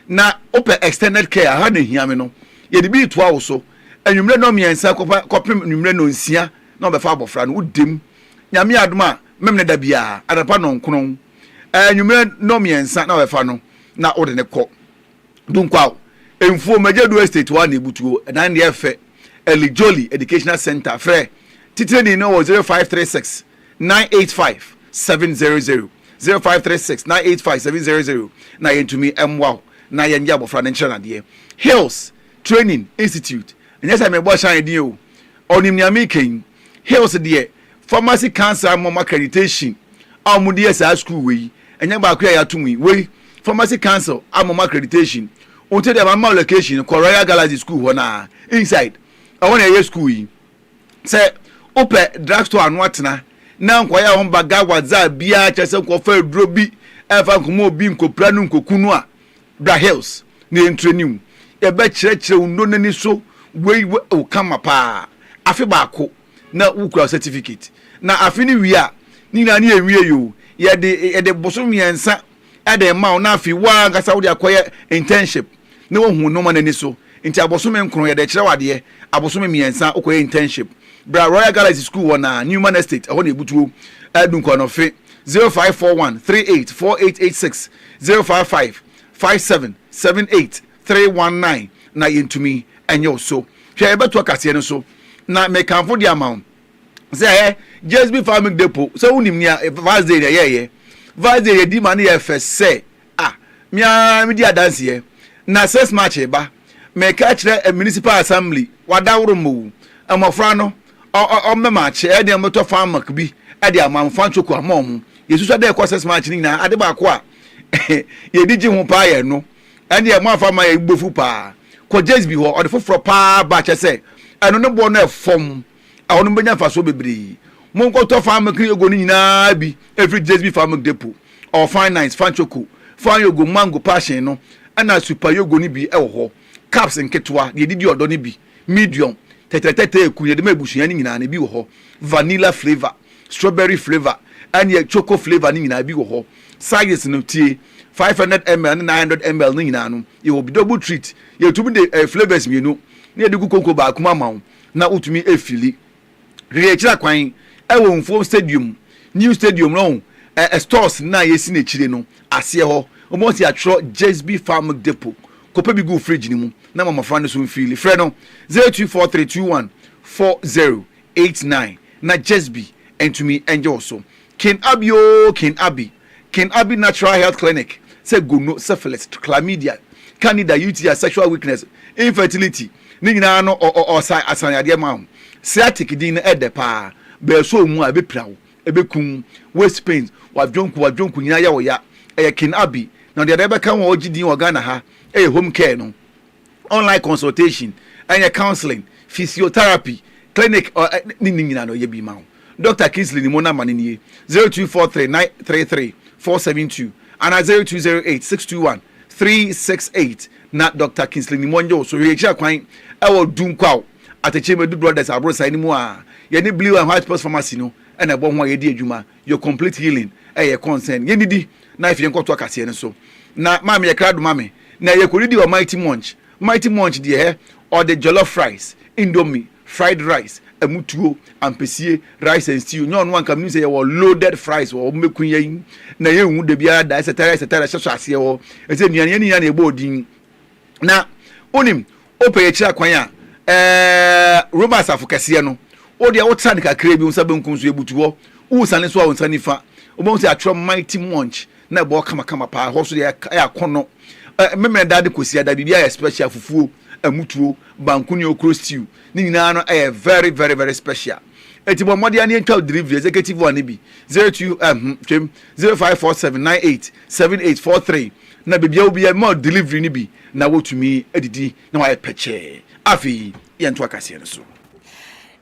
A: na open extended care ha na hia me no ye de bi to awo so anwumre no miensa kopem anwumre no nsia na obefa abofra no udim nyame adoma memne da bia adapa no nkron anwumre no miensa na obefa no na ode ne kọ dunkwa enfuo majedu estate wa na ebutuo na ne efe Eli Jolly Educational Center frɛ titani no 0536 985 700 0536 985 700 na yentumi emwa na yenje abofra ne nkyerɛ nade Hills Training Institute nyɛ sɛ mebɔ shan din o onim nyame ken Hills de Pharmacy Council mom accreditation amudi esa school we enye ba akwa ya tumi we Pharmacy Council mom accreditation until the mama location Royal Galaxy School ho na inside I want to school yi say open drugstore anu atena na nkoya ho baga waza bia chese nkofa aduro bi efa nkomo obi nkopra nu nkokunu a Bra Hills na entraining e be kyerɛkyerɛ undo nani so we o kama pa afi baako na ukura certificate na afi ni wi a ni na na ewie yo ye de bosom yensa e de ma na afi wa ngasa wo de akoye internship na wo hu no ma nani so nti abosom nkron ye de kyerɛ wade abosom miensa okoye internship Bra Royal Galaxy School wana Newman Estate aho na ebutuo adunko no fe 0541 384886 055 5778 319 na yentumi enyo so hwe ebeto akase no so na me kanfo di amount say just be farming depot so unim nia vaz dey ye vaz dey di man ye fe say mia me di adanse ye na 6 March ba me ka kire municipal assembly wadawro mo amofra no o mema che e de moto farmer bi e de amanfa nchoko amom yesu so de kwa 6 March ni na ade ba ko a ye di ji ho pa ye no ene e mo afa ma ye gbofu pa ko just bi ho o de foforo pa ba che se eno ne bo no e fom a ono benya fa so bebre mo nko to farmer kri ego ni nyina bi every just be farmer depot or finance fanchoko fan yogo mango passion no ana super yogo ni bi e wo ho caps nketwa ye didi odo ni bi medium tetetete ekunye de mabusuan ni nyina na bi wo ho vanilla flavor strawberry flavor and ye choco flavor ni nyina bi wo ho size no tie 500 ml and 900 ml ni nyina no ye will be double treat ye tumi de flavors mi no na ye de kukonko ba kuma ma na utumi efili re kira kwan e wo mfo stadium new stadium no stores na ye si na kire no ase ho omo si atro JSB Farm Depot kopa bi go fridge ni mu na mama fa no so mfili frɛ no 0243214089 na JSB entumi enjo so King Abi Natural Health Clinic say gono syphilis chlamydia candida UTI sexual weakness infertility ni nyina no asanyade ma sciatic din na edepa be so mu a be prawo ebekun waist pains wadwonku nyina ya wo ya King Abi na de be kan wo ogidin organa ha home care no online consultation and counseling physiotherapy clinic ni nyina no ye bi ma Dr. Kingsley ni mona manini 0243933472 and 0208621368 na Dr. Kingsley ni monjo so ye kira kwan e wo dunkwa Atechemedu brothers abrosa ni mu a ye ni blue and white post pharmacy no e na bo ho ye di adwuma your complete healing ye concern ye didi na ife nkoto akase ne so na mama ye krado mama na ye koridi o mighty munch de or the jollof rice indomie fried rice emutuo ampesie rice and stew nyon wan kam ni say you loaded fries or mekun yin na ye hu de bia da setara hyeso ase wo ese nuane ni na ebo odin na onim ope ye kira kwan a Robert afokase no o de wo tsa ne kakra bi unsa benkun so ebutuo wo sane so a unsa nifa o bon say atro mighty munch na bo kama pa ho so de ya kono me dade kosia da bibia special fufuo amutuo banku ne okro stew ni nyina no very very very special. Eti bo modi ani entwa delivery executive one bi 0547987843 na bibia obi more delivery ni bi na wotumi edidi na wa peche afi yento akase no so.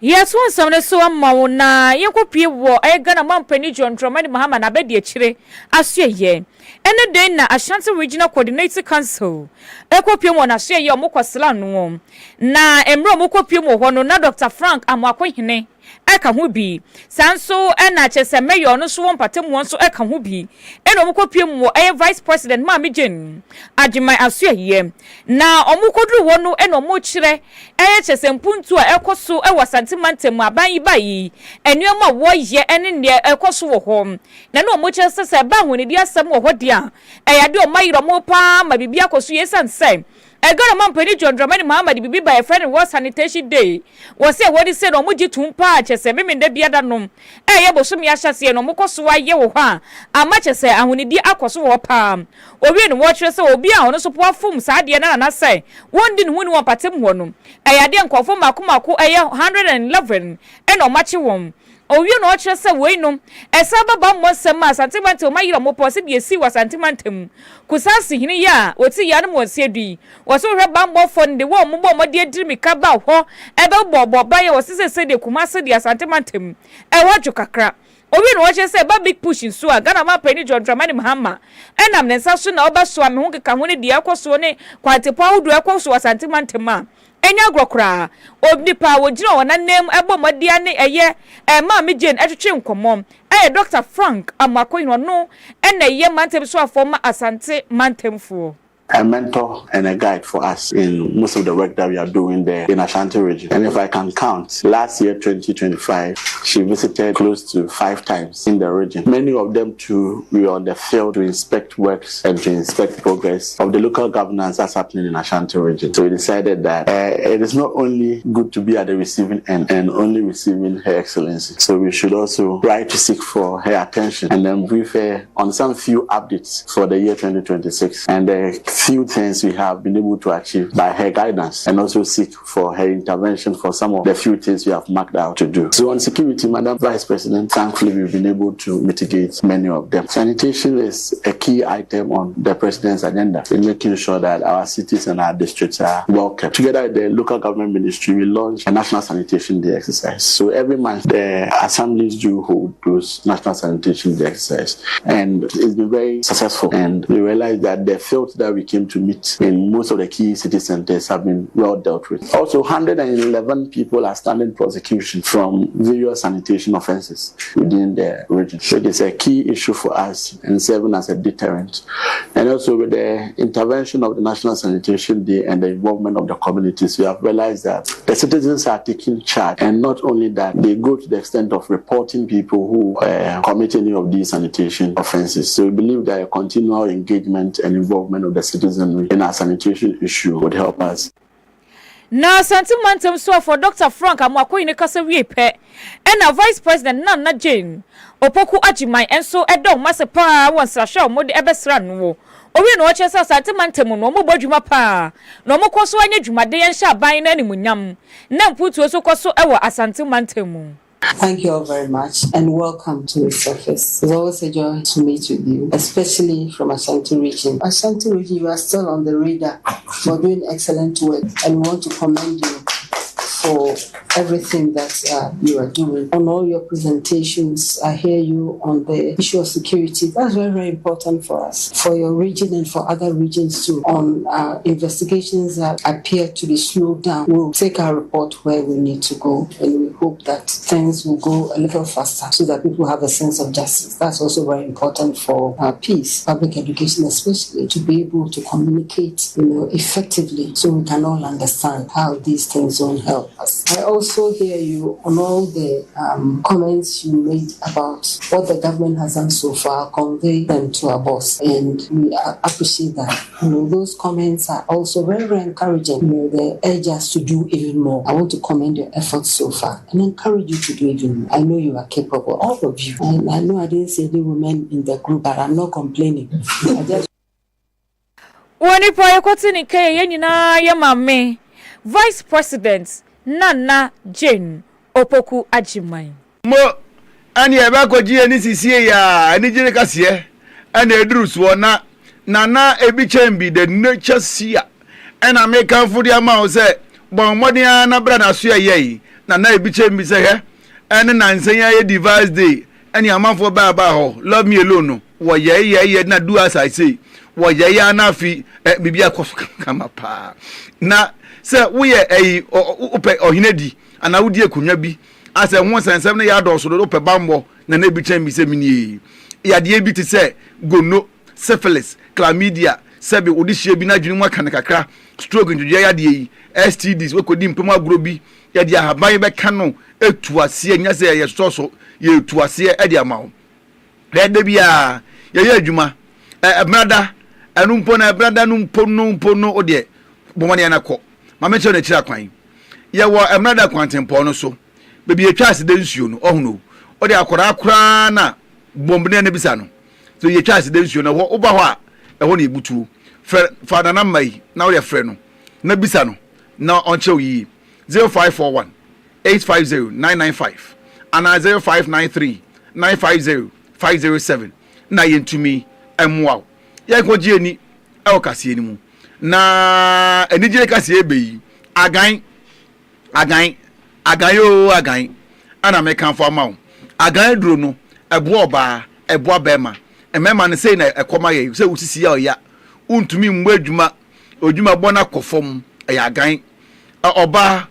E: Yes, one some so amma na yekopie wo Ghana mampani John Dramani Mahama na bedi akire asue ye ene den na Ashanti Regional Coordinating Council ekopie mo na asue ye omokwasela no na emro omokopie mo ho no na Dr. Frank Amwakohene eka ho bi sanso na chese mayor no so wompatem won so eka ho bi ena omokopie mo vice president Mami Jane Ajimai asue ye na omokodru wo no ena omochire chese mpuntu a ekoso wasante mantem aban yi bayi enuema wo ye ene ne ekoso wo ho na no omochire sese ba ho ne di asem wo ho dia eyade o mayiro mo pa ma bibia koso yesanse Ghana mampani John Dramani Mahama bibi by a friend was sanitation day. Was say what he said on Muji Tumpa, Chese, Mimi de Biadanum. Yabosumi Ashasi, no Mokosua Yewa, a much as say, and when the Aquaso palm. Or we watchers or be on a support from Sadiana and I say, one didn't win one patem one. I didn't call for Makumaku 111 and no match one. O you know just say we no esaba ba mo sema sentiment o mayiro mo pose bi esi wa sentimentum kusasi hini ya oti ya no mo sedui wo so hwe ba mo fo de wo mo bo mo de adiri mika ba ho ebe bobo ba ye wo sese de kumase de sentimentum e wojo kakra obi no wo say ba big push nso a Ghana mampani John Dramani Mahama enam ne nsa so na obaso ame ho keka ho ne de akoso ne kwatepo awudu akoso wa sentimentum a enya grokra obnipa wojira wona nem ebomodia ne eye Mami Jane etwetwe nkomom Dr. Frank Amwakohene no ena ye mantem so afoma Asante mantemfo.
O: A mentor and a guide for us in most of the work that we are doing there in Ashanti region. And if I can count, last year, 2025, she visited close to 5 times in the region. Many of them too, we were on the field to inspect works and to inspect progress of the local governance that's happening in Ashanti region. So we decided that it is not only good to be at the receiving end and only receiving Her Excellency. So we should also try to seek for her attention and then brief her on some few updates for the year 2026. And few things we have been able to achieve by her guidance and also seek for her intervention for some of the few things we have marked out to do. So on security, Madam Vice President, thankfully we've been able to mitigate many of them. Sanitation is a key item on the President's agenda in making sure that our cities and our districts are well kept. Together with the local government ministry, we launched a National Sanitation Day exercise. So every month the assemblies do hold those National Sanitation Day exercise, and it's been very successful, and we realized that the fields that we came to meet in most of the key city centers have been well dealt with. Also, 111 people are standing prosecution from various sanitation offenses within the region. So it is a key issue for us and serving as a deterrent. And also with the intervention of the National Sanitation Day and the involvement of the communities, we have realized that the citizens are taking charge, and not only that, they go to the extent of reporting people who commit any of these sanitation offenses. So we believe that a continual engagement and involvement of the citizens in our sanitation issue would help us.
E: Na sentimentum so for Dr. Frank Amwakohene kasa wie pe na Vice President Nana Jane Opoku Ajimai enso edom masepa wonsrahwe omode ebesra no owi no ochesa sentimentum no mo bodwuma pa no mo koso anya dwumade yen hya ban na nimunyam na mputu so koso ewo asentimentum.
P: Thank you all very much and welcome to the surface. It's always a joy to meet with you, especially from Ashanti region. Ashanti region, you are still on the radar for doing excellent work, and we want to commend you for everything that you are doing. On all your presentations, I hear you on the issue of security. That's very, very important for us, for your region and for other regions too. On investigations that appear to be slowed down, we'll take our report where we need to go, and we hope that things will go a little faster so that people have a sense of justice. That's also very important for peace, public education especially, to be able to communicate effectively so we can all understand how these things don't help us. I also hear you on all the comments you made about what the government has done so far, convey them to our boss, and we appreciate that. Those comments are also very, very encouraging. They urge us to do even more. I want to commend your efforts so far and encourage you to do even more. I know you are capable, all of you. And I know I didn't say the women in the group, but I'm not complaining. I just
E: Woni po yekote ni ke ye nyina ye mame Vice President Nana Jane Opoku Ajiman.
A: Mo ani e ba koji eni sisie ya ani jire kase ana eduru so na Nana ebi chambi the nature sia ena me kan fudi ama o se bon modern na bra na so ye Nana ebi chambi se he ene nansen ye device day ani amanfo ba ho love me alone wo ye na do as I say wo ye ya na fi bibia koso kama pa na se wo ye ope ohinedi ana wodi akunwa bi ase ho sensem ne ya doso do ope bambo na na ebi chambi se mini ya de ebi ti se gono syphilis chlamydia sebi odihie bi na dwene mu aka kakra stroke njuju ya de yi STDs we kodi mpem agro bi ya de ahaban be ka no etuase nya se ye soso ye etuase e de amawo de bia ye adwuma brada anu mpo na brada nu mpo no ode bomane na ko ma me che na kira kwan ye wo brada kwantempo no so bebi etwase de nsuo no ohuno ode akora na bombne na bisa no so ye twase de nsuo no wo ba ho a ho na ebutu fada na mai na wo ye frɛ no na bisa no na onche yi 0541 850 995 and 0593 950 507 na yentumi emwa ye ko ji eni e o kase eni mu na enigire kase ebe yi agan ana me kan fo amawo agan duro no ebo oba ebo abema emema ne sei na ekoma ye se usisi ya oya untumi mmu odwuma bona kofom ya agan oba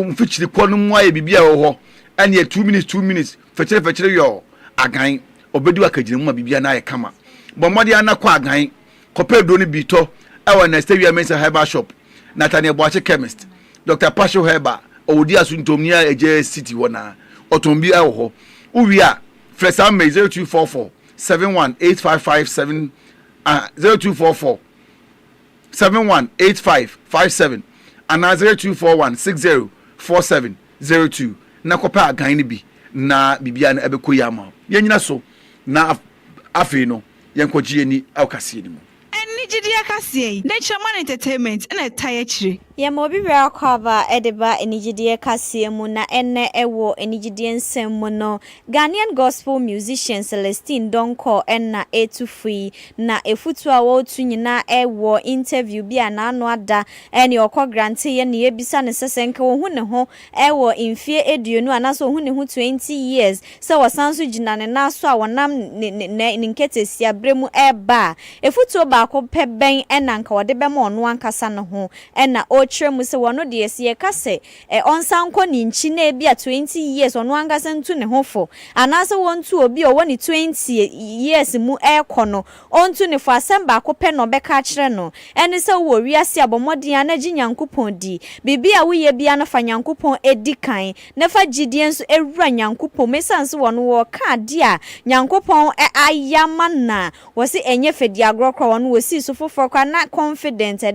A: mfichiri kwonu mu aye bibia wo ho ene 2 minutes fechire yo agan obedi wakagire mu bibia na aye kama bomode anakwa agan kopedo ni bito ewa na stevia mensa herbal shop Nathaniel Boache chemist Dr. Pasho Herba owodi asuntomnia eje city wona otombi ewo ho uwi a fresa me 0244 7185557 0244 718557 and 0241604702 na kopa agan ni bi na bibia na ebeko yama yenyina so na afi no yenkogie ni awkase ni mu
Q: Nigeria Cassie, Nature Man Entertainment, and a tire tree.
R: Yamobi Rakaba Edeba Enigidie Kasiemuna Ene Ewo Enigidian Semono Ghanaian gospel musician Celestine Donko Enna Etufui na Efutua wo tunyina ewo interview bia na anu ada ene okọ grante ye ne ebisa ne sesenke wo hu ne ho ewo infie eduonu anaso hu ne hu 20 years se wasanso gina ne naso a wonam ne nketesia bremu eba efutuo ba ko peben ena nka wode be ma ono ankasa ne ho ena tremu se wono de ese kase onsanko ni nchi na bia 20 years ono angasa ntu ne hofo anase wontu obi o woni 20 years mu ekono ontu ne fo asemba ko pe no beka kire no ene se wo wiase abomodin anaji nyankopon di bibia wo ye bia na fa nyankopon edikan na fa gidie nso ewura nyankopon mesanse wono wo ka dia nyankopon ayama na wo se enye fedi agrokro wono wo si so foforo kwa na confidence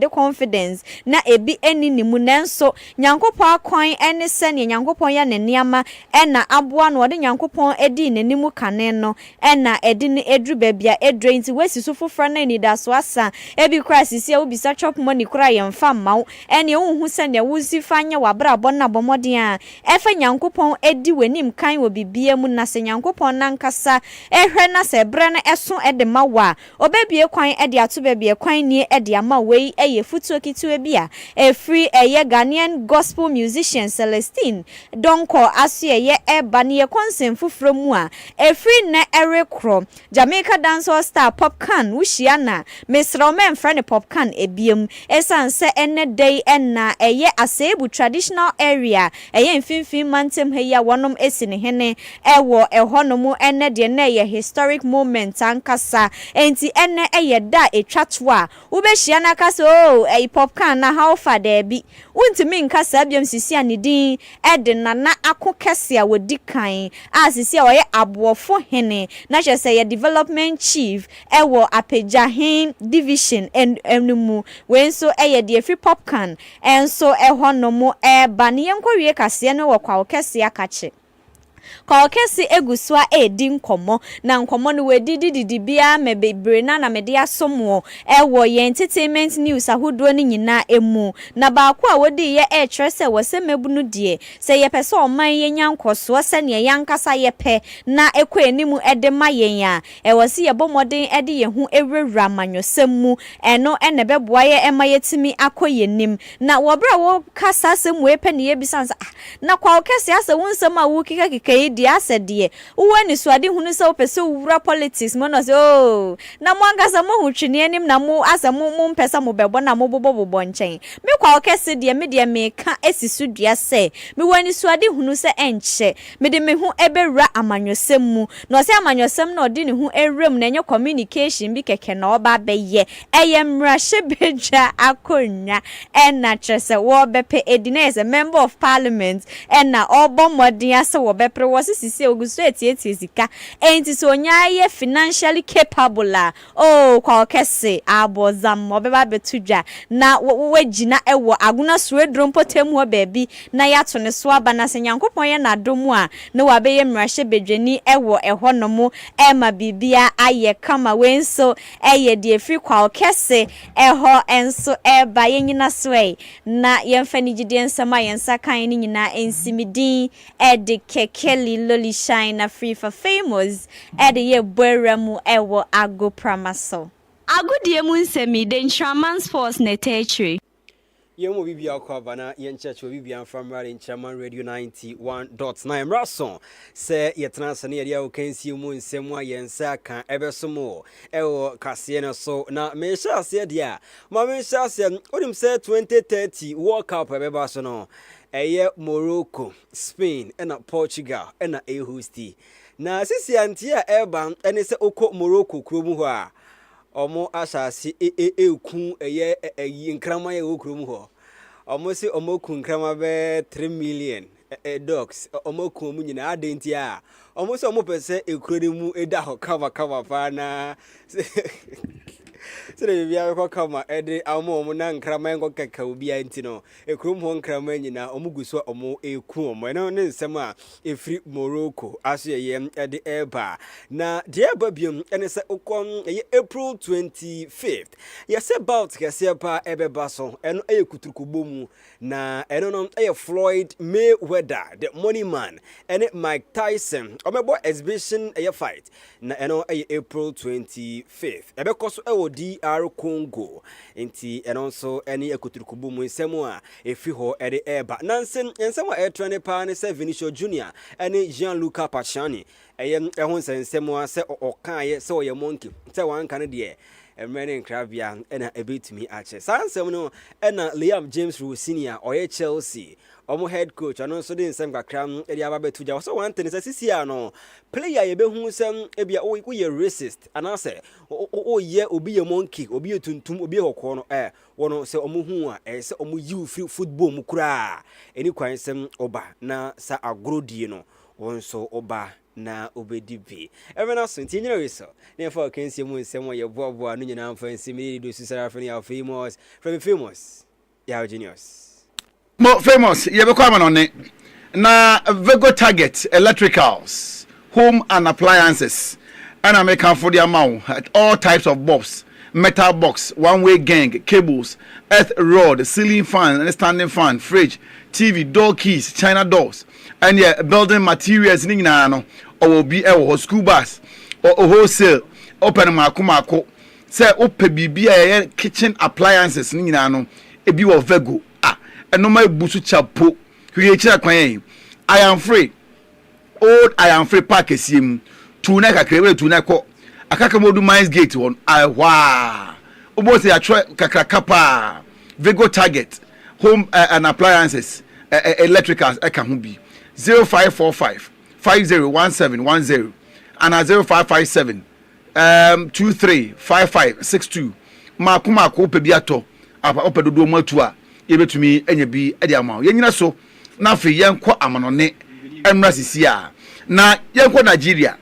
R: na ebi eni ni mu nanso nyankopon akwan ene sene nyankopon ya ne niama ena aboa no de nyankopon edi nanimu kane no ena edi ne edru babia edrenti wesi so foforo na ni da so asa ebi crisis ya obi sa chop money kura ye mfa mawo ene ohun sene wusi fanya wabra bona bomodin a efa nyankopon edi wanim kan wo bibia mu na se nyankopon nankasa ehwe na se bre na eso ede mawa obebie kwan ede ato bebie kwan ni ede ama wei eye futuo kituo bia free Ghanaian gospel musician Celestine Donko asye eba ne konsem fufro mu a free na erekro Jamaica dancehall star Popcan wuhia na Mr. Men friend Popcan ebiem esanse ene day enna asebu traditional area mfimfim mantem heya wonom esine hene ewo ehonomu ene de na historic moment ankasa enti ene da etwatwa ubehia na kasa Popcan na how far there be untimi nkasa biam sisi anidin ede nana akokese a wodi kan asisi a oye abofo hene na chese ye development chief ewo apejahin division enmu wenso de free Popcan enso ehonomo ba ne yenkowie kase no wo kwa okese akache kwa okesi egusua edi nkomo na nkomo no wedidi bia mebebre na mede asomo ewo ye entertainment news ahodo ni nyina emu na baako a wodi ye trese wose mebunu die se ye pese oman ye nyankoso se ne yankasa ye pe na ekọ enimu ede mayen a ewose ye bomoden ede ye hu ewura manyosemu eno ene beboa ye ema yetimi akoyenim na wobra wo kasa semu epe ne ye bisansa na kwa okesi ase wonsem a wo kika di asede woni suade hunu se opese wura politics mo no se oh na mo angasa mo hutwene anim na mo asa mo mpesa mo bebo na mo bobo nchen me kwa okese de me de me ka esisu dua se me woni suade hunu se enche me de me hu ebewura amanyosem mu no se amanyosem na odi ne hu ewrem na enye communication bi keke na oba beye eye mrahye beja akonya ena trese wo bepe edinese member of parliament ena obomodin ase wo bepre wo sisi oguso etieti sika enti so nyaye financially capable oh kwa okese abozam obeba betudwa na wagina ewo aguna suredrom potem ho baabi na yato ne so aba na senyankopon ye na domu a na wabeye mrahye bedwani ewo ehonomo ema bibia aye kama wenso eye de efri kwa okese eho enso eba yenyina swei na yemfani gidie nsama yensa kan ni nyina ensimidin ede kekeli loli shine free for famous ede ye bweremu ewo ago pramaso
S: agudie mu nsemi de ntraman sports netetre
T: yemo bibia kwaba na yenchecho bibia from radio Chairman Radio 91.9 Rason se yetena sane ye dia okansi mu nsem a yensa kan ebesomo ewo kase no so na me sha se dia ma me sha se odim se 2030 World Cup ebeba so no eye Morocco, Spain and Portugal and a hosti na sisi antia eba ene se okọ Morocco kromu ho a omo asase eku eye nkrama ye okromu ho omo se omo ku nkrama be 3 million dogs omo ku mu nyina adenti a omo se omo pese ekuremu eda ho kava pa na sire bia ko kama ede amo na nkrama ngo keka obi anti no ekrum ho nkrama nyina omuguso omo eku omo no ne nsem a efri Morocco aso ye ede eba na de eba biom ene se ukon April 25th yes about kese pa ebeba so eno kuturukubom na eno no Floyd Mayweather the money man ene Mike Tyson omebo exhibition fight na eno April 25th ebekoso DR Congo enti and also any ekuturukubu mu nsemu a efi ho ede eba nansen nsemu a etrene pa ne se Vinicius Junior ene Gianluca Pachani ehun nsemu a se okan se oye monkey se wan kan de emene nkrabia ena ebetumi ache sansem no ena Liam James Rowe Senior oye Chelsea omo head coach ano so de nsem kakram edi ababetuja so one thing is sisia no player ye behu sem ebia wo ye racist anase o ye obi ye monkey obi ye tuntum obi ye hokọ no wono se omo hu a se omo yiw free football mu kura eni kwan sem oba na sa agrodie no wonso oba na obedibi evena so ntinyere weso ne fa kansi mu nsem ye boaboa no nyina amfa nsimi do susara fa ya famous ya genius
A: Mo famous yebekwa manone na Vego Target electricals home and appliances and American for the amount all types of bulbs metal box one-way gang cables earth rod ceiling fan and standing fan fridge TV door keys China doors and building materials ni na no or be a school bus or wholesale open makumako say ope bibia kitchen appliances ni na no ebi wo Vego and no my busu chapo I am free old I am free pack esim tuna kakrewe tuna ko akaka modu mines gate one wa obo say atwa kakrakapa Vego Target home and appliances electricals eka ho bi 0545 501710 and 0557 235562 makuma ko pe bi ato apa opedodo matu a yebetumi enye bi ede amaw yenyina so na afi yenko amanone emra sisia na yenko Nigeria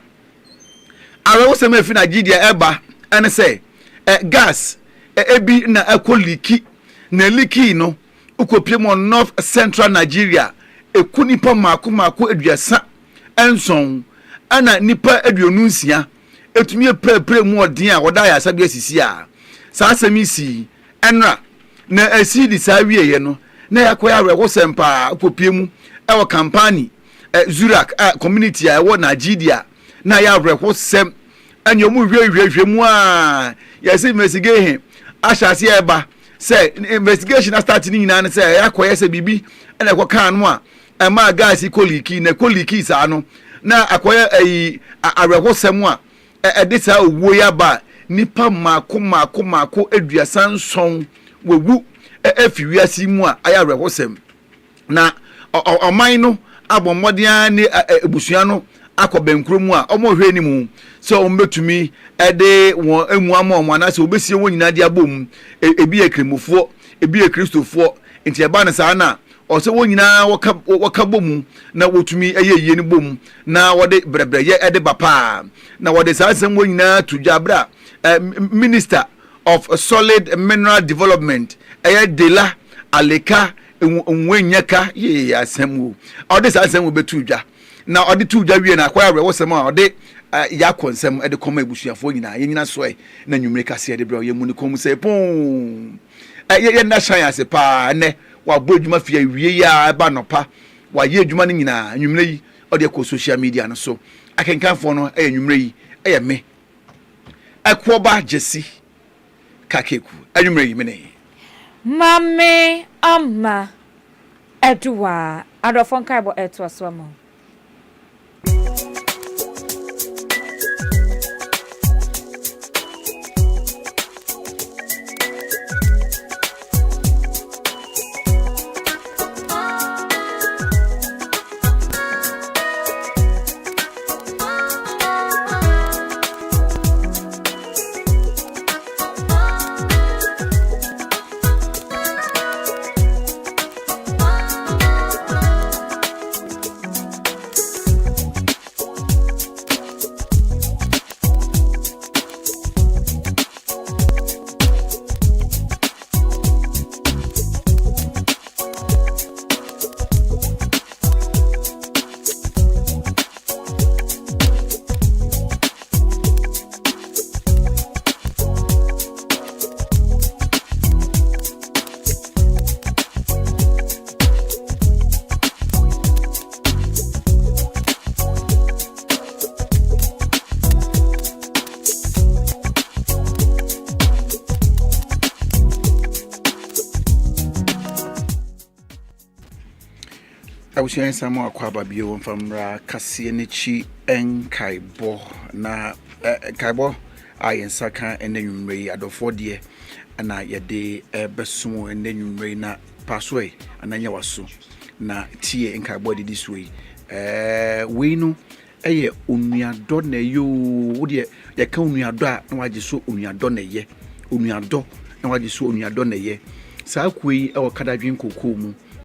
A: awo se me fi Nigeria eba ene se gas ebi na ekoliki na liki no ukopie mo North Central Nigeria ekunipa mako aduasa enson ana nipa aduonu nsia etumi pre mu odin a woda ya sabe asisi a sa asemisi enra na asidi sa wieye no na yakoya arewo sempa popie mu e wo campaign Zurak community a wo Nigeria na ya arewo sem anyo mu hwehwehwe mu a yesi investigate ashasi eba say investigation start ni nyina say yakoya se bibi na ko kan no a ma gas koliki sa no na akoya arewo sem a edisa owo ya ba nipa mako aduasan son wewu efiwiasi mu a aya rehosem na oman no abommodian ne ebusua no akobenkro mu a omohwe ni mu so ombetumi ede won emu ama na se obesie won nyina de abom ebi ekremofo ebi ekristofo enti eba na sa na ose won nyina waka bomu na wotumi eyeye ni bom na wode brebreye ede bapa na wode sa asem won nyina tujabra Minister of Solid Mineral Development Dela Aleka Nwenyaka ye asemu ode sa asemu betudwa na ode tudwa wie na kwa arewo sem a ode ya konsem ede koma ebusuafo nyina ye nyina soe na nwumre kase ede bra ye mu ni kom se pon ye na shan ase pa ne wa bodwuma fie wie ya ba nopa wa ye adwuma ni nyina nwumre yi ode ko social media no so akenkanfo no nwumre yi me Akwoba Jesse Kakeku anwumre yi mene
E: Mame amma Edwa adofon kaibo eto aswamo
A: Awusian samu akwaba bio mfamra kase nechi enkaibo na kaibo ayensaka enenwumre adofo de na yede besumo enenwumre na paswe ananya waso na tie enkaibo de diswe weinu eye onuado na yo wode ye ka onuado a na waje so onuado na ye onuado na waje so onuado na ye saa kwei e wakadadwen kokoo mu